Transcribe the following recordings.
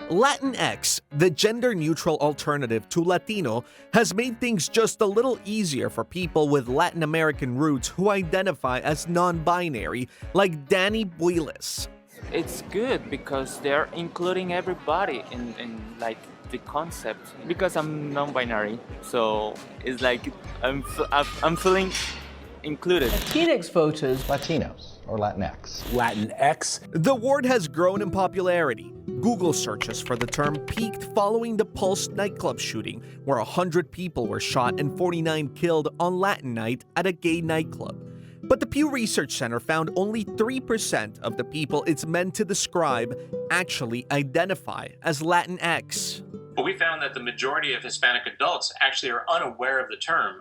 Latinx, the gender-neutral alternative to Latino, has made things just a little easier for people with Latin American roots who identify as non-binary, like Danny Builes. It's good because they're including everybody in like the concept. Because I'm non-binary, so it's like I'm feeling included. Latinx voters, Latinos or Latinx. Latinx. The word has grown in popularity. Google searches for the term peaked following the Pulse nightclub shooting, where 100 people were shot and 49 killed on Latin night at a gay nightclub. But the Pew Research Center found only 3% of the people it's meant to describe actually identify as Latinx. But we found that the majority of Hispanic adults actually are unaware of the term.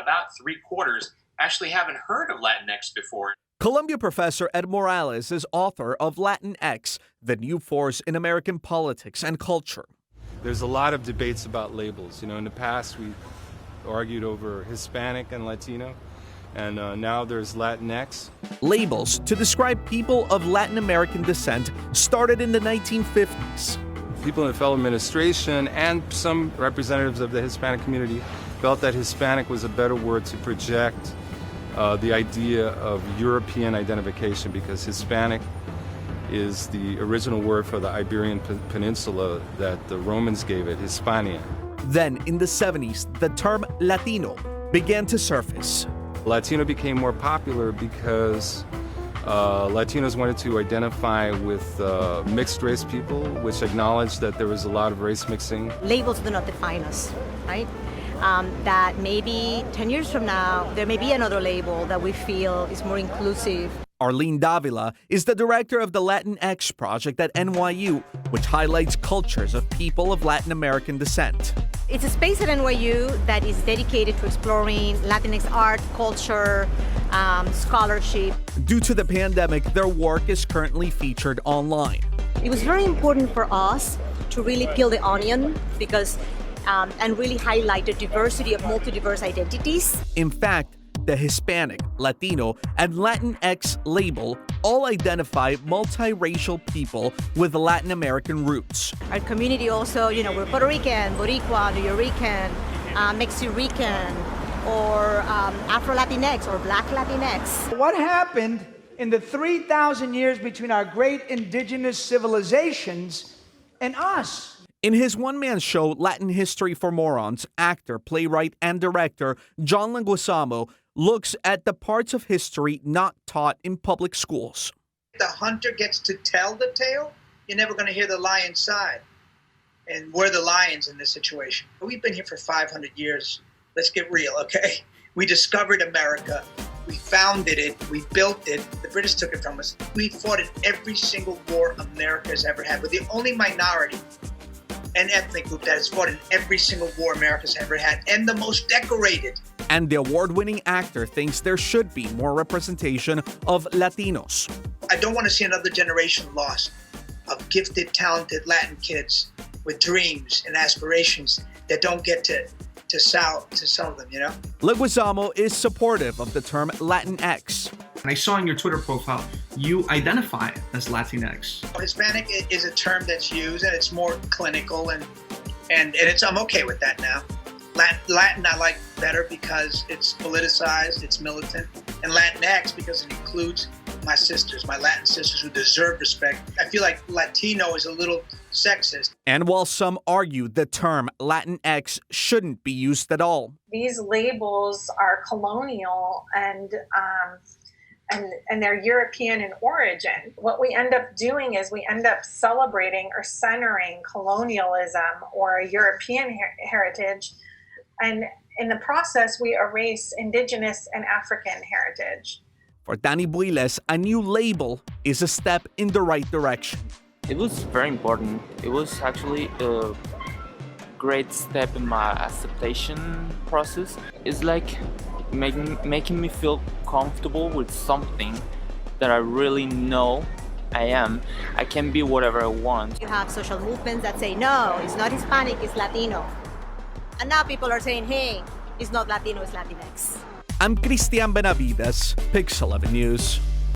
About 3/4 actually haven't heard of Latinx before. Columbia professor Ed Morales is author of Latinx, the New Force in American Politics and Culture. There's a lot of debates about labels. In the past we argued over Hispanic and Latino, and now there's Latinx. Labels to describe people of Latin American descent started in the 1950s. People in the federal administration and some representatives of the Hispanic community felt that Hispanic was a better word to project the idea of European identification, because Hispanic is the original word for the Iberian Peninsula that the Romans gave it, Hispania. Then, in the 70s, the term Latino began to surface. Latino became more popular because Latinos wanted to identify with mixed race people, which acknowledged that there was a lot of race mixing. Labels do not define us, right? That maybe 10 years from now, there may be another label that we feel is more inclusive. Arlene Davila is the director of the Latinx Project at NYU, which highlights cultures of people of Latin American descent. It's a space at NYU that is dedicated to exploring Latinx art, culture, scholarship. Due to the pandemic, their work is currently featured online. It was very important for us to really peel the onion because and really highlight the diversity of multi-diverse identities. In fact, the Hispanic, Latino, and Latinx label all identify multiracial people with Latin American roots. Our community also, we're Puerto Rican, Boricua, New Yorican, Mexican, or Afro-Latinx or Black Latinx. What happened in the 3,000 years between our great indigenous civilizations and us? In his one-man show, Latin History for Morons, actor, playwright, and director John Leguizamo looks at the parts of history not taught in public schools. The hunter gets to tell the tale, you're never going to hear the lion's side. And we're the lions in this situation. We've been here for 500 years. Let's get real, okay? We discovered America. We founded it. We built it. The British took it from us. We fought in every single war America has ever had. We're the only minority and ethnic group that has fought in every single war America's ever had, and the most decorated. And the award-winning actor thinks there should be more representation of Latinos. I don't want to see another generation lost of gifted, talented Latin kids with dreams and aspirations that don't get to sell them, Leguizamo is supportive of the term Latinx. And I saw in your Twitter profile, you identify as Latinx. Hispanic is a term that's used, and it's more clinical, and I'm okay with that now. Latin I like better because it's politicized, it's militant, and Latinx because it includes my sisters, my Latin sisters who deserve respect. I feel like Latino is a little sexist. And while some argue the term Latinx shouldn't be used at all, these labels are colonial and they're European in origin. What we end up doing is we end up celebrating or centering colonialism or a European heritage, and in the process we erase indigenous and African heritage. For Danny Builes, a new label is a step in the right direction. It was very important. It was actually a great step in my acceptation process. It's like making me feel comfortable with something that I really know I am. I can be whatever I want. You have social movements that say, no, it's not Hispanic, it's Latino. And now people are saying, hey, it's not Latino, it's Latinx. I'm Cristian Benavides, Pix 11 News.